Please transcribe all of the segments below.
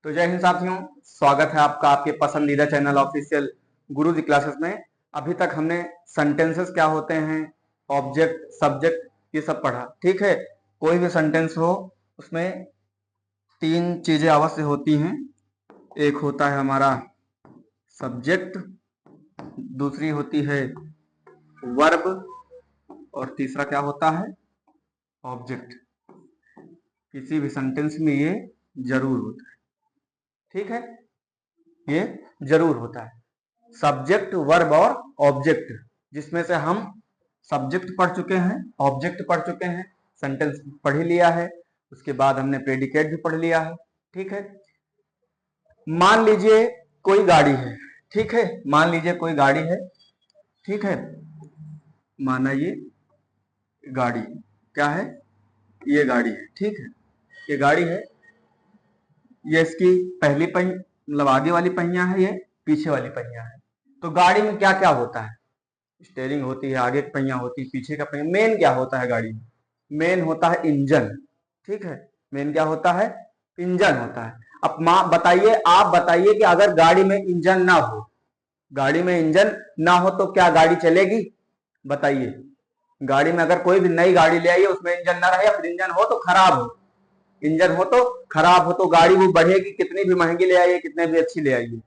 तो जय हिंद साथियों, स्वागत है आपका आपके पसंदीदा चैनल ऑफिशियल गुरुजी क्लासेस में। अभी तक हमने सेंटेंसेस क्या होते हैं, ऑब्जेक्ट, सब्जेक्ट, ये सब पढ़ा। ठीक है, कोई भी सेंटेंस हो उसमें तीन चीजें अवश्य होती हैं। एक होता है हमारा सब्जेक्ट, दूसरी होती है वर्ब और तीसरा क्या होता है, ऑब्जेक्ट। किसी भी सेंटेंस में ये जरूर होता है। ठीक है, ये जरूर होता है, सब्जेक्ट, वर्ब और ऑब्जेक्ट, जिसमें से हम सब्जेक्ट पढ़ चुके हैं, ऑब्जेक्ट पढ़ चुके हैं, सेंटेंस पढ़ ही लिया है, उसके बाद हमने प्रेडिकेट भी पढ़ लिया है। ठीक है, मान लीजिए कोई गाड़ी है। ठीक है, मान लीजिए कोई गाड़ी है। ठीक है, माना ये गाड़ी क्या है, ये गाड़ी है। ठीक है, ये गाड़ी है, ये इसकी पहली पहिया मतलब आगे वाली पहिया है, ये पीछे वाली पहिया है। तो गाड़ी में क्या क्या होता है, स्टीयरिंग होती है, आगे की पहिया होती है, पीछे का पहिया। मेन क्या होता है गाड़ी में, मेन होता है इंजन। ठीक है, मेन क्या होता है, इंजन होता है। अब बताइए, आप बताइए कि अगर गाड़ी में इंजन ना हो, गाड़ी में इंजन ना हो तो क्या गाड़ी चलेगी? बताइए, गाड़ी में अगर कोई भी नई गाड़ी ले आइए, उसमें इंजन ना रहे या फिर इंजन हो तो खराब हो, इंजन हो तो खराब हो, तो गाड़ी वो बढ़ेगी, कितनी भी महंगी ले आइए, कितने भी अच्छी ले आइए,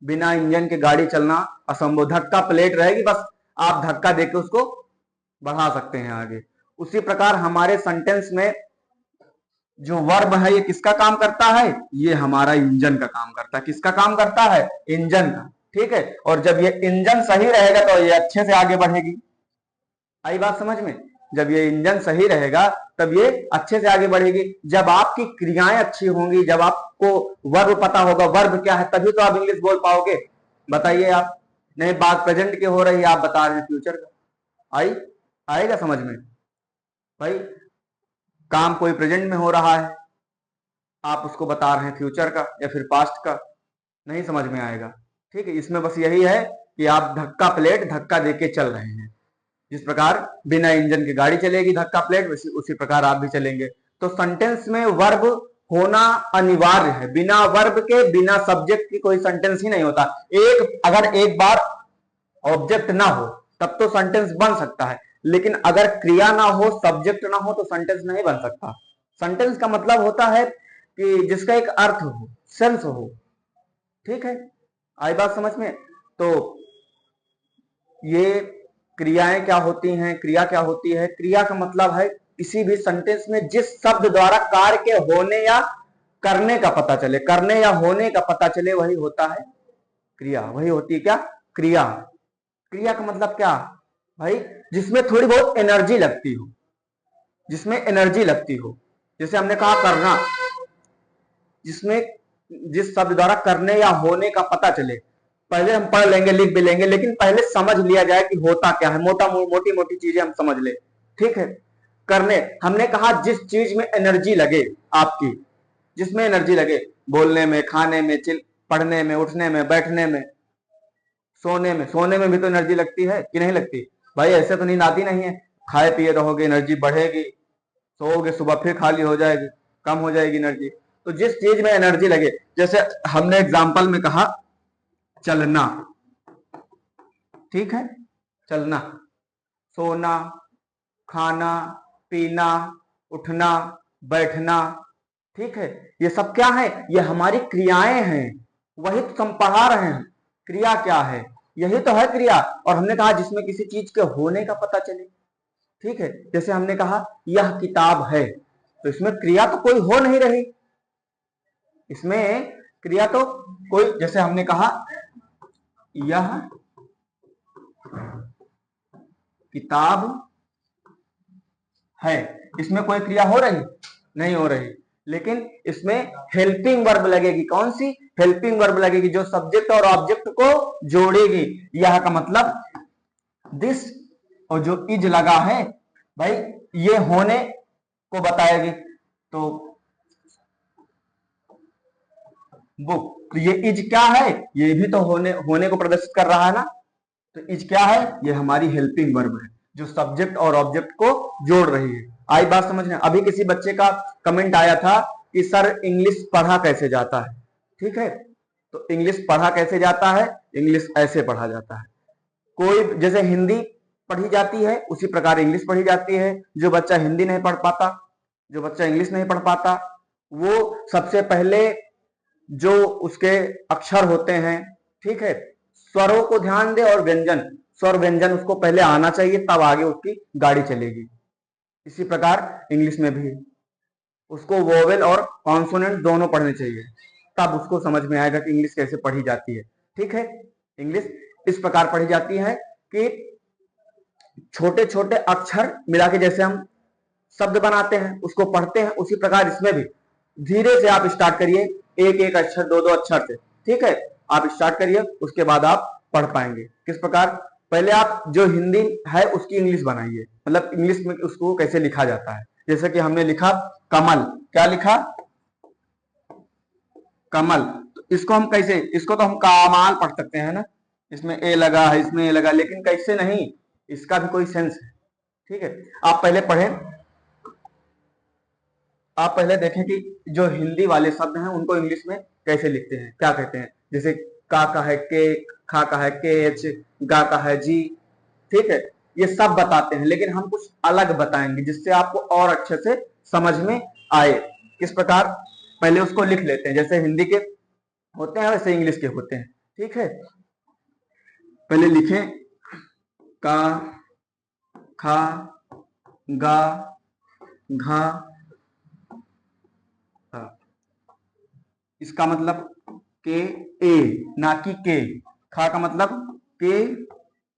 बिना इंजन के गाड़ी चलना असंभव। धक्का प्लेट रहेगी, बस आप धक्का देके उसको बढ़ा सकते हैं आगे। उसी प्रकार हमारे सेंटेंस में जो वर्ब है, ये किसका काम करता है, ये हमारा इंजन का काम करता है। किसका काम करता है, इंजन का। ठीक है, और जब ये इंजन सही रहेगा तो ये अच्छे से आगे बढ़ेगी। आई बात समझ में? जब ये इंजन सही रहेगा तब ये अच्छे से आगे बढ़ेगी। जब आपकी क्रियाएं अच्छी होंगी, जब आपको वर्ब पता होगा वर्ब क्या है, तभी तो आप इंग्लिश बोल पाओगे। बताइए आप, नहीं बात प्रेजेंट की हो रही है, आप बता रहे हैं फ्यूचर का। आएगा समझ में? भाई काम कोई प्रेजेंट में हो रहा है, आप उसको बता रहे हैं फ्यूचर का या फिर पास्ट का, नहीं समझ में आएगा। ठीक है, इसमें बस यही है कि आप धक्का प्लेट धक्का देके चल रहे हैं। जिस प्रकार बिना इंजन की गाड़ी चलेगी धक्का प्लेट, उसी प्रकार आप भी चलेंगे। तो सेंटेंस में वर्ब होना अनिवार्य है। बिना वर्ब के, बिना सब्जेक्ट की कोई सेंटेंस ही नहीं होता। अगर एक बार ऑब्जेक्ट ना हो तब तो सेंटेंस बन सकता है, लेकिन अगर क्रिया ना हो, सब्जेक्ट ना हो तो सेंटेंस नहीं बन सकता। सेंटेंस का मतलब होता है कि जिसका एक अर्थ हो, सेंस हो। ठीक है, आई बात समझ में? तो ये क्रियाएं क्या होती हैं, क्रिया क्या होती है? क्रिया का मतलब है किसी भी सेंटेंस में जिस शब्द द्वारा कार्य के होने या करने का पता चले, करने या होने का पता चले, वही होता है क्रिया। वही होती है क्या, क्रिया। क्रिया का मतलब क्या भाई, जिसमें थोड़ी बहुत एनर्जी लगती हो, जिसमें एनर्जी लगती हो। जैसे हमने कहा करना, जिसमें जिस शब्द द्वारा करने या होने का पता चले। पहले हम पढ़ लेंगे, लिख भी लेंगे, लेकिन पहले समझ लिया जाए कि होता क्या है, मोटी मोटी चीजें हम समझ ले। ठीक है, करने, हमने कहा जिस चीज में एनर्जी लगे आपकी, जिसमें एनर्जी लगे, बोलने में, खाने में, पढ़ने में, उठने में, बैठने में, सोने में भी तो एनर्जी लगती है कि नहीं लगती? भाई ऐसे तो नींद आती नहीं है, खाए पिए रहोगे एनर्जी बढ़ेगी, सोओगे सुबह फिर खाली हो जाएगी, कम हो जाएगी एनर्जी। तो जिस चीज में एनर्जी लगे, जैसे हमने एग्जाम्पल में कहा चलना। ठीक है, चलना, सोना, खाना, पीना, उठना, बैठना। ठीक है, ये सब क्या है, ये हमारी क्रियाएं हैं। वही तो हम पढ़ा रहे हैं, क्रिया क्या है, यही तो है क्रिया। और हमने कहा जिसमें किसी चीज के होने का पता चले। ठीक है, जैसे हमने कहा यह किताब है, तो इसमें क्रिया तो कोई हो नहीं रही, इसमें क्रिया तो कोई, जैसे हमने कहा यह किताब है, इसमें कोई क्रिया हो रही नहीं हो रही, लेकिन इसमें हेल्पिंग वर्ब लगेगी। कौन सी हेल्पिंग वर्ब लगेगी? जो सब्जेक्ट और ऑब्जेक्ट को जोड़ेगी। यह का मतलब दिस, और जो इज लगा है भाई, ये होने को बताएगी। तो बुक, तो ये इज क्या है, ये भी तो होने को प्रदर्शित कर रहा है ना। तो इज क्या है, ये हमारी हेल्पिंग वर्ब है, जो सब्जेक्ट और ऑब्जेक्ट को जोड़ रही है। आई बात समझ में? अभी किसी बच्चे का कमेंट आया था कि सर इंग्लिश पढ़ा कैसे जाता है, ठीक है। तो इंग्लिश पढ़ा कैसे जाता है? इंग्लिश ऐसे पढ़ा जाता है। कोई जैसे हिंदी पढ़ी जाती है उसी प्रकार इंग्लिश पढ़ी जाती है। जो बच्चा हिंदी नहीं पढ़ पाता, जो बच्चा इंग्लिश नहीं पढ़ पाता, वो सबसे पहले जो उसके अक्षर होते हैं, ठीक है, स्वरों को ध्यान दे और व्यंजन, स्वर व्यंजन उसको पहले आना चाहिए, तब आगे उसकी गाड़ी चलेगी। इसी प्रकार इंग्लिश में भी उसको वोवेल और कॉन्सोनेंट दोनों पढ़ने चाहिए, तब उसको समझ में आएगा कि इंग्लिश कैसे पढ़ी जाती है। ठीक है, इंग्लिश इस प्रकार पढ़ी जाती है कि छोटे छोटे अक्षर मिला के जैसे हम शब्द बनाते हैं उसको पढ़ते हैं, उसी प्रकार इसमें भी धीरे से आप स्टार्ट करिए, एक एक अक्षर दो दो अक्षर से। ठीक है, आप स्टार्ट करिए, उसके बाद आप पढ़ पाएंगे। किस प्रकार? पहले आप जो हिंदी है उसकी इंग्लिश बनाइए, मतलब इंग्लिश में उसको कैसे लिखा जाता है। जैसे कि हमने लिखा कमल, क्या लिखा? कमल। तो इसको हम कैसे, इसको तो हम कामाल पढ़ सकते हैं ना, इसमें ए लगा है, इसमें ए लगा, लेकिन कैसे नहीं, इसका भी कोई सेंस है। ठीक है, आप पहले पढ़ें, आप पहले देखें कि जो हिंदी वाले शब्द हैं उनको इंग्लिश में कैसे लिखते हैं, क्या कहते हैं। जैसे का है के, खा का है के एच, गा का है जी। ठीक है, ये सब बताते हैं, लेकिन हम कुछ अलग बताएंगे जिससे आपको और अच्छे से समझ में आए। किस प्रकार? पहले उसको लिख लेते हैं, जैसे हिंदी के होते हैं वैसे इंग्लिश के होते हैं। ठीक है, पहले लिखें का, खा, गा, घा, इसका मतलब के ए, ना कि के। खा का मतलब के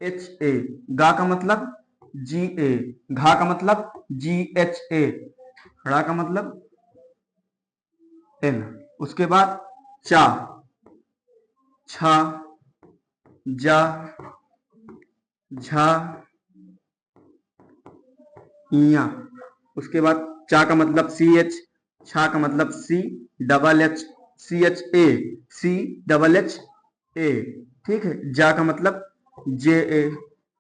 एच ए, गा का मतलब जी ए, घा का मतलब जी एच ए, ड़ा का मतलब एन। उसके बाद चा, छा, जा, झा, इया। उसके बाद चा का मतलब सी एच, छा का मतलब C double H, C H A, C double H A. ठीक है, जा का मतलब जे ए,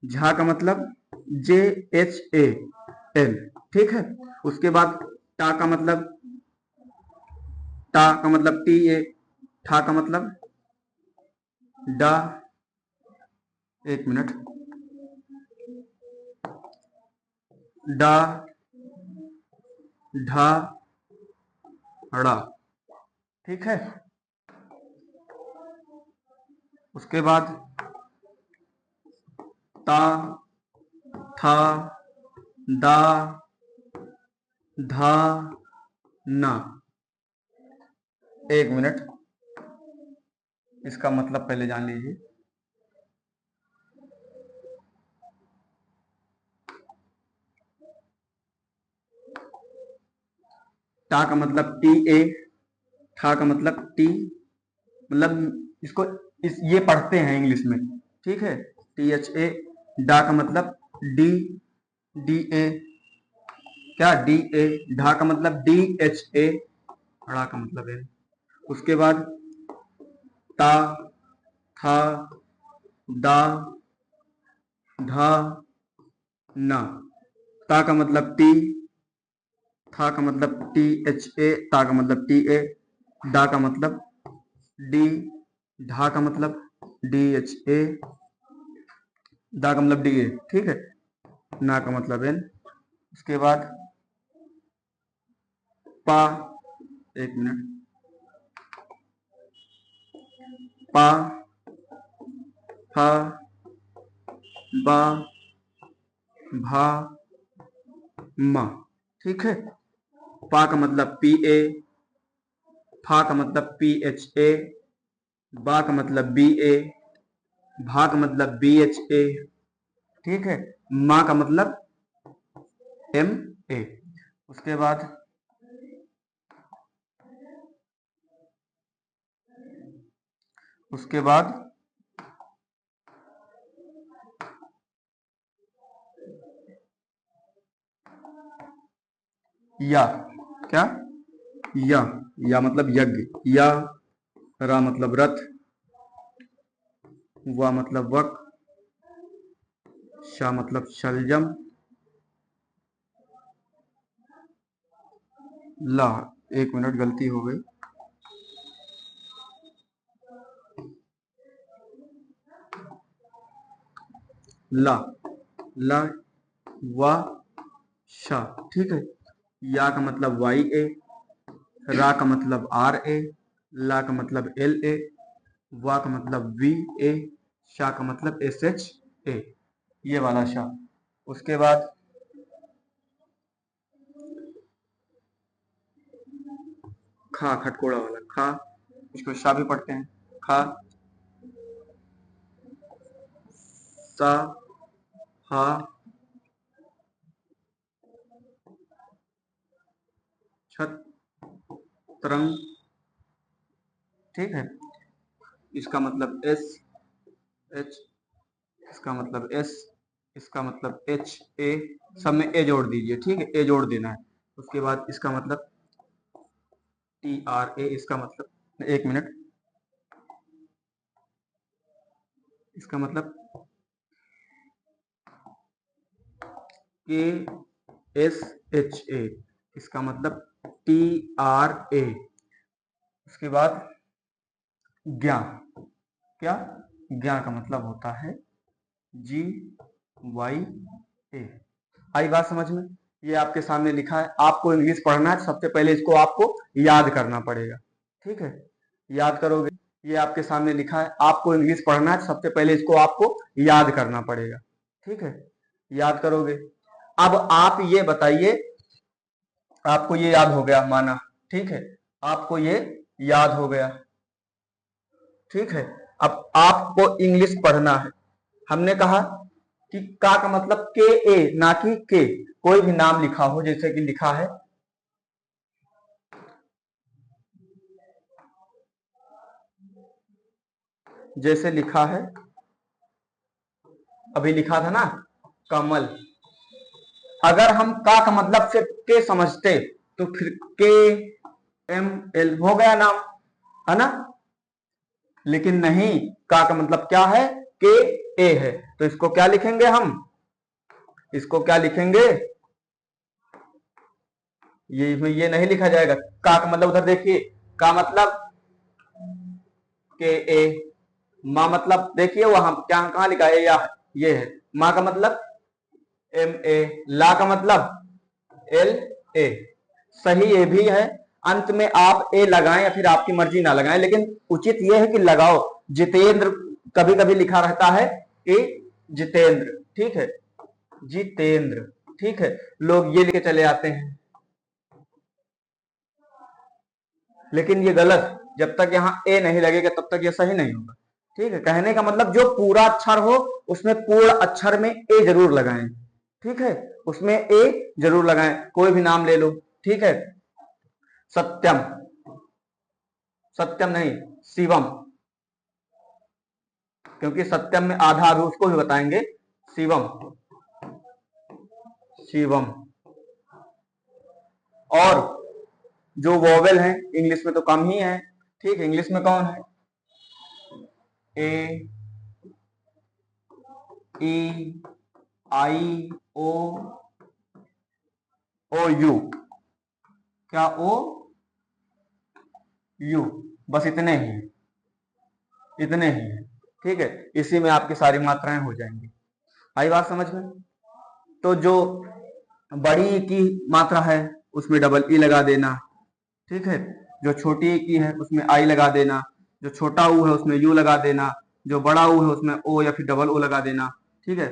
झा का मतलब जे एच ए एल। ठीक है, उसके बाद टा का मतलब, टा का मतलब टी ए, ठा का मतलब डा, एक मिनट, डा, ढा, ड़ा। ठीक है, उसके बाद ता, था, दा, धा, ना। एक मिनट, इसका मतलब पहले जान लीजिए। टा का मतलब टी ए, ठा का मतलब टी, मतलब इसको ये पढ़ते हैं इंग्लिश में। ठीक है, टी एच ए। डा का मतलब डी, डी ए, क्या डी ए। ढा का मतलब डी एच ए, ड़ा का मतलब है। उसके बाद ता, था, दा, धा, ना। ता का मतलब टी, था का मतलब टी एच ए, ता का मतलब टी ए, डा का मतलब डी, ढा का मतलब डी एच ए, दा का मतलब डी ए। ठीक है, ना का मतलब एन। उसके बाद पा, एक मिनट, पा, फा, बा, भा, मा। ठीक है, पा का मतलब पी ए, फा का मतलब पी एच ए, बा का मतलब बी ए, भा का मतलब बी एच ए। ठीक है, माँ का मतलब एम ए। उसके बाद उसके बाद या, क्या? या मतलब यज्ञ, या। रा मतलब रथ, वा मतलब वक, शा मतलब शलजम, ला, एक मिनट गलती हो गई, ला, ला व शा, ठीक है। या का मतलब वाई ए, रा का मतलब आर ए, ला का मतलब एल ए, वा का मतलब वी ए, शा का मतलब एस एच ए, ये वाला शा। उसके बाद खा, खटकोड़ा वाला खा, इसको शा भी पढ़ते हैं, खा, सा, हा, छत, तरंग, ठीक है। इसका मतलब एस एच, इसका मतलब एस, इसका मतलब एच ए, सब में ए जोड़ दीजिए, ठीक है, ए जोड़ देना है। उसके बाद इसका मतलब टी आर ए, इसका मतलब, एक मिनट, इसका मतलब के एस एच ए, इसका मतलब टी आर ए। उसके बाद ज्ञा, क्या, ज्ञा का मतलब होता है जी वाई ए। आई बात समझ में? ये आपके सामने लिखा है, आपको इंग्लिश पढ़ना है, सबसे पहले इसको आपको याद करना पड़ेगा, ठीक है। याद करोगे, ये आपके सामने लिखा है, आपको इंग्लिश पढ़ना है, सबसे पहले इसको आपको याद करना पड़ेगा, ठीक है। याद करोगे। अब आप ये बताइए, आपको ये याद हो गया माना, ठीक है, आपको ये याद हो गया, ठीक है। अब आपको इंग्लिश पढ़ना है। हमने कहा कि का का मतलब के ए, ना कि के, कोई भी नाम लिखा हो, जैसे कि लिखा है जैसे लिखा है, अभी लिखा था ना कमल। अगर हम का मतलब सिर्फ के समझते तो फिर के एम एल हो गया नाम, है ना। लेकिन नहीं, का मतलब क्या है, के ए है, तो इसको क्या लिखेंगे हम, इसको क्या लिखेंगे, ये नहीं लिखा जाएगा। का मतलब उधर देखिए, का मतलब के ए, माँ मतलब देखिए वहां क्या कहां लिखा है, या ये है। माँ का मतलब एम ए, ला का मतलब एल ए, सही ये भी है। अंत में आप ए लगाएं या फिर आपकी मर्जी ना लगाएं, लेकिन उचित यह है कि लगाओ। जितेंद्र कभी कभी लिखा रहता है कि जितेंद्र, ठीक है, जितेंद्र, ठीक है, लोग ये लिखे चले आते हैं, लेकिन ये गलत। जब तक यहाँ ए नहीं लगेगा तब तक ये सही नहीं होगा, ठीक है। कहने का मतलब जो पूरा अक्षर हो उसमें पूर्ण अक्षर में ए जरूर लगाएं, ठीक है, उसमें ए जरूर लगाएं। कोई भी नाम ले लो, ठीक है। सत्यम, सत्यम नहीं, शिवम, क्योंकि सत्यम में आधा अभी उसको भी बताएंगे। शिवम, शिवम। और जो वोवेल है इंग्लिश में तो कम ही है, ठीक है। इंग्लिश में कौन है, ए, ई, आई, ओ, ओ यू, क्या ओ यू, बस इतने ही, इतने ही है, ठीक है। इसी में आपकी सारी मात्राएं हो जाएंगी। आई बात समझ में? तो जो बड़ी की मात्रा है उसमें डबल ई लगा देना, ठीक है। जो छोटी की है उसमें आई लगा देना, जो छोटा ऊ है उसमें यू लगा देना, जो बड़ा ऊ है उसमें ओ या फिर डबल ओ लगा देना, ठीक है।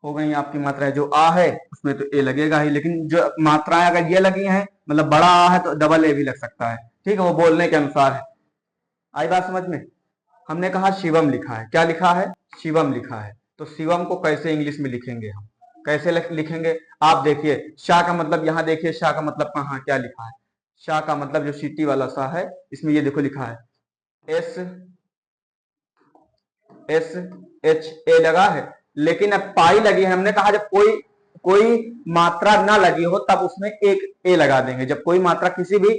हो गई आपकी मात्राएं। जो आ है उसमें तो ए लगेगा ही, लेकिन जो मात्राएं अगर ये लगी हैं, मतलब बड़ा आ है तो डबल ए भी लग सकता है, ठीक है, वो बोलने के अनुसार है। आई बात समझ में? हमने कहा शिवम लिखा है, क्या लिखा है, शिवम लिखा है। तो शिवम को कैसे इंग्लिश में लिखेंगे हम, कैसे लिखेंगे? आप देखिए, शाह का मतलब, यहां देखिए शाह का मतलब कहाँ क्या लिखा है। शाह का मतलब जो सीटी वाला शाह है, इसमें ये देखो लिखा है एस एस एच ए लगा है, लेकिन अब पाई लगी है। हमने कहा जब कोई कोई मात्रा ना लगी हो तब उसमें एक ए लगा देंगे। जब कोई मात्रा किसी भी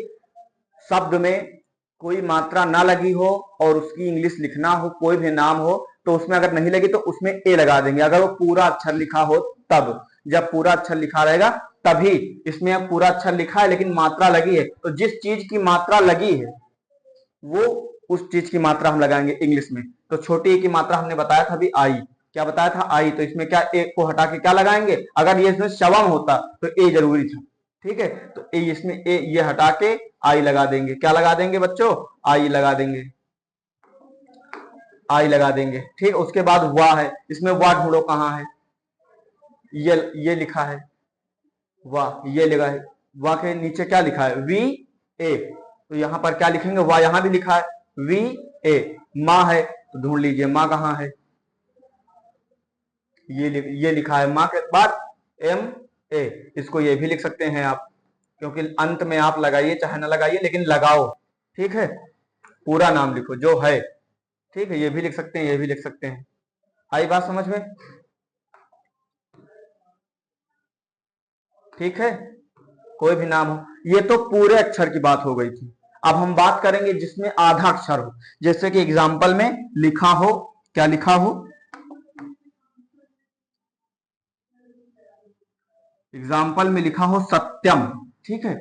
शब्द में कोई मात्रा ना लगी हो और उसकी इंग्लिश लिखना हो, कोई भी नाम हो, तो उसमें अगर नहीं लगी तो उसमें ए लगा देंगे। अगर वो पूरा अक्षर लिखा हो तब, जब पूरा अक्षर लिखा रहेगा तभी। इसमें अब पूरा अक्षर लिखा है लेकिन मात्रा लगी है, तो जिस चीज की मात्रा लगी है वो उस चीज की मात्रा हम लगाएंगे इंग्लिश में। तो छोटी ए की मात्रा हमने बताया था अभी आई, क्या बताया था, आई। तो इसमें क्या ए को हटा के क्या लगाएंगे, अगर ये इसमें शवम होता तो ए जरूरी था, ठीक है। तो ए इसमें ए ये हटा के आई लगा देंगे। क्या लगा देंगे बच्चों, आई लगा देंगे, आई लगा देंगे, ठीक। उसके बाद वाह है, इसमें वाह ढूंढो कहाँ है, ये लिखा है वाह, ये लगा है। वाह के नीचे क्या लिखा है, वी ए। तो यहां पर क्या लिखेंगे, वाह यहां भी लिखा है वी ए। माँ है तो ढूंढ लीजिए माँ कहाँ है, ये लिखा है। माँ के बाद एम ए, इसको ये भी लिख सकते हैं आप, क्योंकि अंत में आप लगाइए चाहे ना लगाइए लेकिन लगाओ, ठीक है। पूरा नाम लिखो जो है, ठीक है। ये भी लिख सकते हैं, ये भी लिख सकते हैं। आई बात समझ में, ठीक है। कोई भी नाम हो, ये तो पूरे अक्षर की बात हो गई थी। अब हम बात करेंगे जिसमें आधा अक्षर हो, जैसे कि एग्जाम्पल में लिखा हो, क्या लिखा हो, एग्जाम्पल में लिखा हो सत्यम, ठीक है।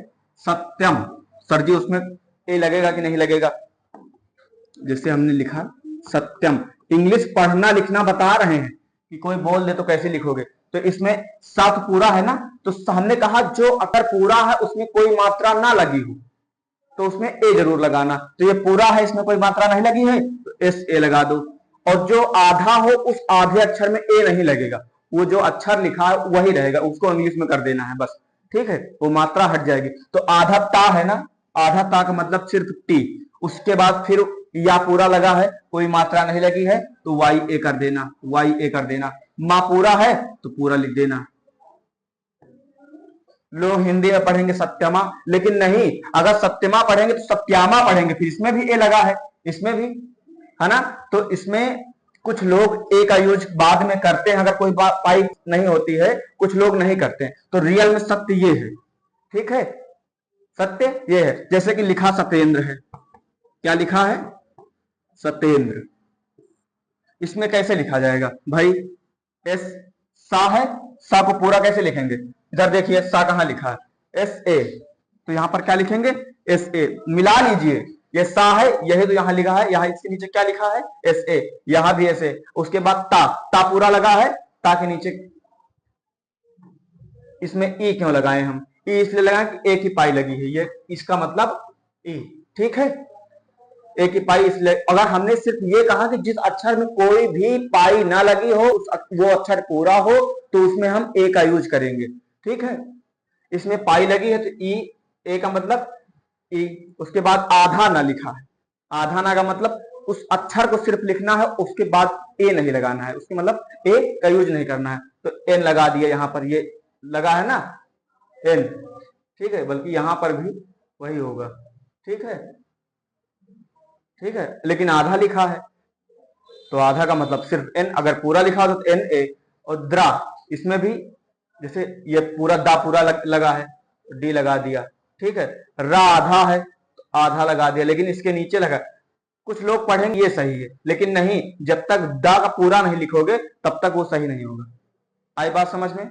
सत्यम, सर जी उसमें ए लगेगा कि नहीं लगेगा, जैसे हमने लिखा सत्यम। इंग्लिश पढ़ना लिखना बता रहे हैं कि कोई बोल दे तो कैसे लिखोगे, तो इसमें सात पूरा है ना, तो हमने कहा जो अगर पूरा है उसमें कोई मात्रा ना लगी हो तो उसमें ए जरूर लगाना। तो ये पूरा है, इसमें कोई मात्रा नहीं लगी है तो एस ए लगा दो। और जो आधा हो उस आधे अक्षर में ए नहीं लगेगा, वो जो अक्षर लिखा है वही रहेगा, उसको इंग्लिश में कर देना है बस, ठीक है। वो मात्रा हट जाएगी। तो आधा ता है ना, आधा ता का मतलब सिर्फ टी, उसके बाद फिर या पूरा लगा है, कोई मात्रा नहीं लगी है तो वाई ए कर देना, वाई ए कर देना। माँ पूरा है तो पूरा लिख देना। लोग हिंदी में पढ़ेंगे सत्यमा, लेकिन नहीं, अगर सत्यमा पढ़ेंगे तो सत्यामा पढ़ेंगे, फिर इसमें भी ए लगा है, इसमें भी है ना। तो इसमें कुछ लोग ए का यूज बाद में करते हैं, अगर कोई पाई नहीं होती है, कुछ लोग नहीं करते हैं। तो रियल में सत्य ये है, ठीक है, सत्य ये है। जैसे कि लिखा सत्येंद्र है, क्या लिखा है, सत्येंद्र। इसमें कैसे लिखा जाएगा भाई, एस सा है, सा को पूरा कैसे लिखेंगे, इधर देखिए सा कहां लिखा है, एस ए। तो यहां पर क्या लिखेंगे, एस ए। मिला लीजिए, ये सा है, यही तो यहां लिखा है, यहां इसके नीचे क्या लिखा है, एस ए, यहां भी एस ए। उसके बाद ता, ता पूरा लगा है, ता के नीचे इसमें ई क्यों लगाए हम, ई इसलिए लगाए कि एक ही पाई लगी है, ये इसका मतलब ई, ठीक है। एक ही पाई इसलिए, अगर हमने सिर्फ ये कहा कि जिस अक्षर में कोई भी पाई ना लगी हो, वो अक्षर पूरा हो, तो उसमें हम ए का यूज करेंगे, ठीक है। इसमें पाई लगी है तो ई, ए का मतलब ई। उसके बाद आधा ना लिखा है, आधा ना का मतलब उस अक्षर को सिर्फ लिखना है, उसके बाद ए नहीं लगाना है, उसके मतलब ए का यूज नहीं करना है। तो एन लगा दिया, यहां पर ये लगा है ना एन, ठीक है, बल्कि यहां पर भी वही होगा, ठीक है, ठीक है। लेकिन आधा लिखा है तो आधा का मतलब सिर्फ एन, अगर पूरा लिखा हो तो एन ए। और द्रा, इसमें भी जैसे ये पूरा दा पूरा लगा है, डी लगा दिया, ठीक है। रा आधा है तो आधा लगा दिया, लेकिन इसके नीचे लगा। कुछ लोग पढ़ेंगे ये सही है, लेकिन नहीं, जब तक दा का पूरा नहीं लिखोगे तब तक वो सही नहीं होगा। आई बात समझ में,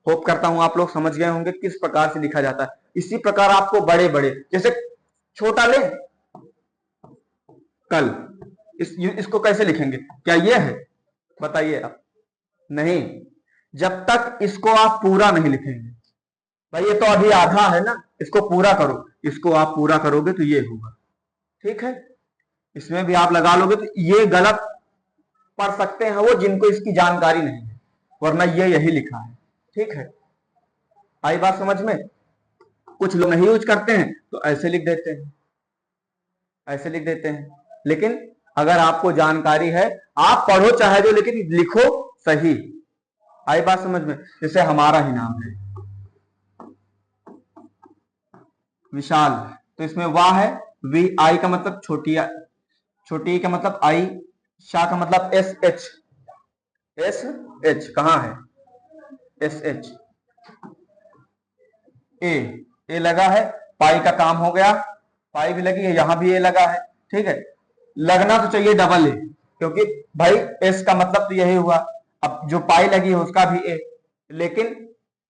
होप करता हूं आप लोग समझ गए होंगे किस प्रकार से लिखा जाता है। इसी प्रकार आपको बड़े बड़े, जैसे छोटा ले कल, इसको कैसे लिखेंगे, क्या ये है, बताइए आप, नहीं, जब तक इसको आप पूरा नहीं लिखेंगे। भाई ये तो अभी आधा है ना, इसको पूरा करो, इसको आप पूरा करोगे तो ये होगा, ठीक है। इसमें भी आप लगा लोगे तो ये गलत पढ़ सकते हैं वो जिनको इसकी जानकारी नहीं है, वरना ये यही लिखा है, ठीक है। आई बात समझ में। कुछ लोग नहीं यूज करते हैं तो ऐसे लिख देते हैं, ऐसे लिख देते हैं। लेकिन अगर आपको जानकारी है, आप पढ़ो चाहे जो, लेकिन लिखो सही। आई बात समझ में। जैसे हमारा ही नाम है विशाल, तो इसमें वाह है, वी, आई का मतलब छोटी, छोटी का मतलब आई, शाह का मतलब एस एच, एस एच कहां है, एस एच, ए लगा है, पाई का काम हो गया, पाई भी लगी है, यहां भी ए लगा है, ठीक है। लगना तो चाहिए डबल ए, क्योंकि भाई एस का मतलब तो यही हुआ, अब जो पाई लगी है उसका भी ए, लेकिन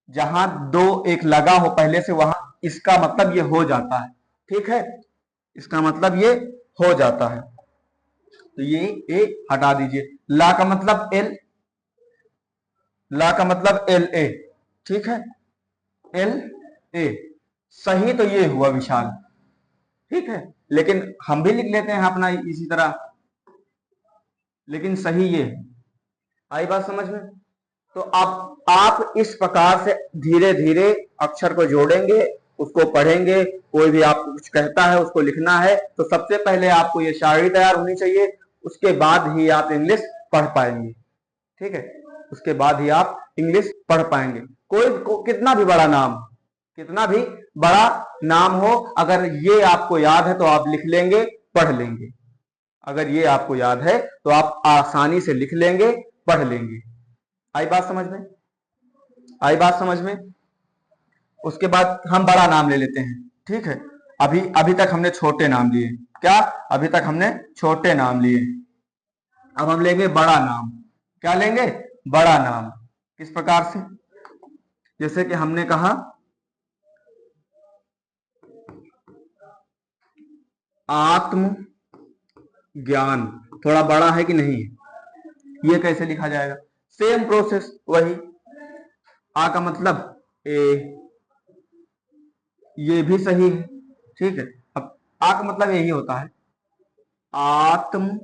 जहां दो एक लगा हो पहले से, वहां इसका मतलब ये हो जाता है, ठीक है, इसका मतलब ये हो जाता है। तो ये ए हटा दीजिए, ला का मतलब एल, ला का मतलब एल ए, ठीक है, एल ए। सही तो ये हुआ विशाल, ठीक है, लेकिन हम भी लिख लेते हैं अपना इसी तरह, लेकिन सही ये है। आई बात समझ में? तो आप इस प्रकार से धीरे धीरे अक्षर को जोड़ेंगे, उसको पढ़ेंगे। कोई भी आपको कुछ कहता है उसको लिखना है, तो सबसे पहले आपको ये शायरी तैयार होनी चाहिए, उसके बाद ही आप इंग्लिश पढ़ पाएंगे, ठीक है, उसके बाद ही आप इंग्लिश पढ़ पाएंगे। कितना भी बड़ा नाम, कितना भी बड़ा नाम हो, अगर ये आपको याद है तो आप लिख लेंगे, पढ़ लेंगे। अगर ये आपको याद है तो आप आसानी से लिख लेंगे, पढ़ लेंगे। आई बात समझ में? आई बात समझ में? उसके बाद हम बड़ा नाम ले लेते हैं, ठीक है। अभी तक हमने छोटे नाम लिए, क्या? अभी तक हमने छोटे नाम लिए, अब हम लेंगे बड़ा नाम। क्या लेंगे? बड़ा नाम। किस प्रकार से? जैसे कि हमने कहा आत्म ज्ञान, थोड़ा बड़ा है कि नहीं है? ये कैसे लिखा जाएगा? सेम प्रोसेस वही। आ का मतलब ए, ये भी सही है, ठीक है। अब आ का मतलब यही होता है आत्म,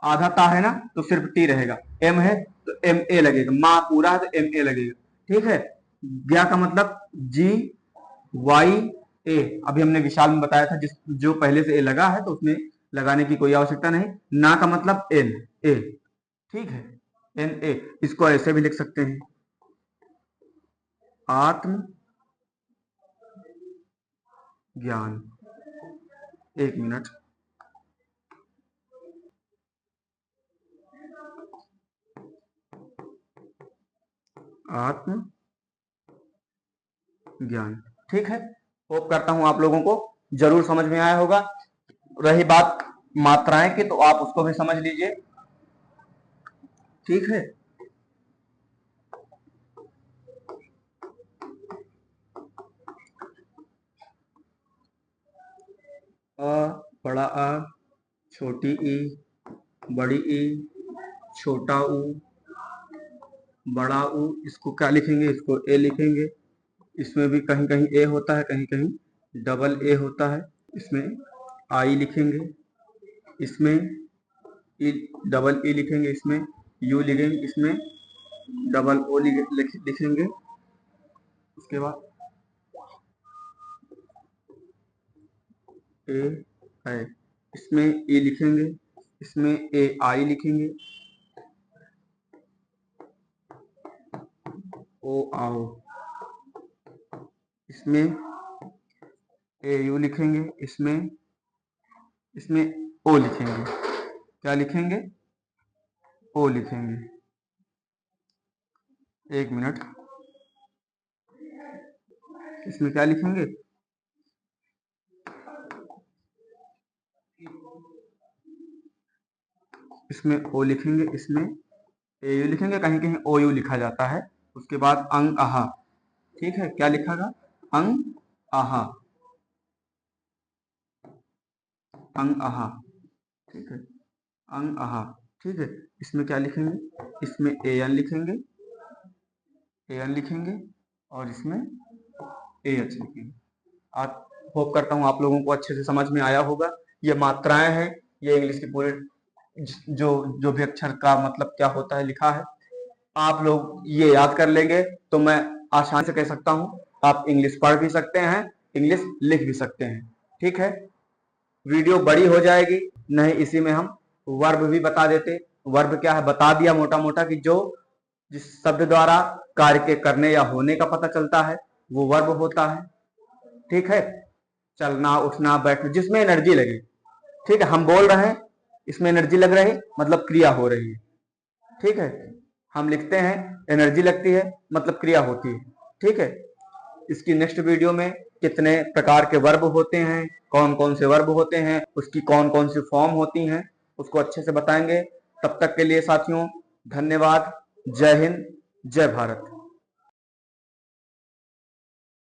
आधा ता है ना तो सिर्फ टी रहेगा, एम है तो एम ए लगेगा, माँ पूरा है तो एम ए लगेगा, ठीक है। ज्ञा का मतलब जी वाई ए, अभी हमने विशाल में बताया था, जो पहले से ए लगा है तो उसमें लगाने की कोई आवश्यकता नहीं। ना का मतलब एन ए, ठीक है, एन ए। इसको ऐसे भी लिख सकते हैं आत्म ज्ञान। एक मिनट, आत्म ज्ञान, ठीक है। होप करता हूं आप लोगों को जरूर समझ में आया होगा। रही बात मात्राएं की, तो आप उसको भी समझ लीजिए, ठीक है। अ, बड़ा आ, छोटी ई, बड़ी ई, छोटा ऊ, बड़ा ऊ। इसको क्या लिखेंगे? इसको ए लिखेंगे। इसमें भी कहीं कहीं ए होता है, कहीं कहीं डबल ए होता है। इसमें आई लिखेंगे, इसमें ई डबल ई लिखेंगे, इसमें यू लिखेंगे, इसमें डबल ओ लिखेंगे। उसके बाद ए है, इसमें ए लिखेंगे, इसमें ए आई लिखेंगे, ओ आओ, इसमें ए यू लिखेंगे, इसमें ओ लिखेंगे। क्या लिखेंगे? ओ लिखेंगे। एक मिनट, इसमें क्या लिखेंगे? इसमें ओ लिखेंगे, इसमें ए यू लिखेंगे, कहीं कहीं ओ यू लिखा जाता है। उसके बाद अंग आहा, ठीक है। क्या लिखा? अंग आहा, अंग आहा, ठीक है, अंग आहा, ठीक है। इसमें क्या लिखेंगे? इसमें ए एन लिखेंगे, ए एन लिखेंगे, और इसमें ए एच लिखेंगे। आप, होप करता हूँ आप लोगों को अच्छे से समझ में आया होगा। ये मात्राएं हैं, ये इंग्लिश की पूरे जो जो भी अक्षर का मतलब क्या होता है लिखा है, आप लोग ये याद कर लेंगे तो मैं आसानी से कह सकता हूँ आप इंग्लिश पढ़ भी सकते हैं, इंग्लिश लिख भी सकते हैं, ठीक है। वीडियो बड़ी हो जाएगी, नहीं इसी में हम वर्ब भी बता देते। वर्ब क्या है बता दिया मोटा मोटा, कि जो जिस शब्द द्वारा कार्य के करने या होने का पता चलता है वो वर्ब होता है, ठीक है। चलना, उठना, बैठना, जिसमें एनर्जी लगे, ठीक है। हम बोल रहे हैं, इसमें एनर्जी लग रही, मतलब क्रिया हो रही है, ठीक है। हम लिखते हैं, एनर्जी लगती है, मतलब क्रिया होती है, ठीक है। इसकी नेक्स्ट वीडियो में कितने प्रकार के वर्ब होते हैं, कौन कौन से वर्ब होते हैं, उसकी कौन कौन सी फॉर्म होती हैं, उसको अच्छे से बताएंगे। तब तक के लिए साथियों धन्यवाद। जय हिंद, जय भारत।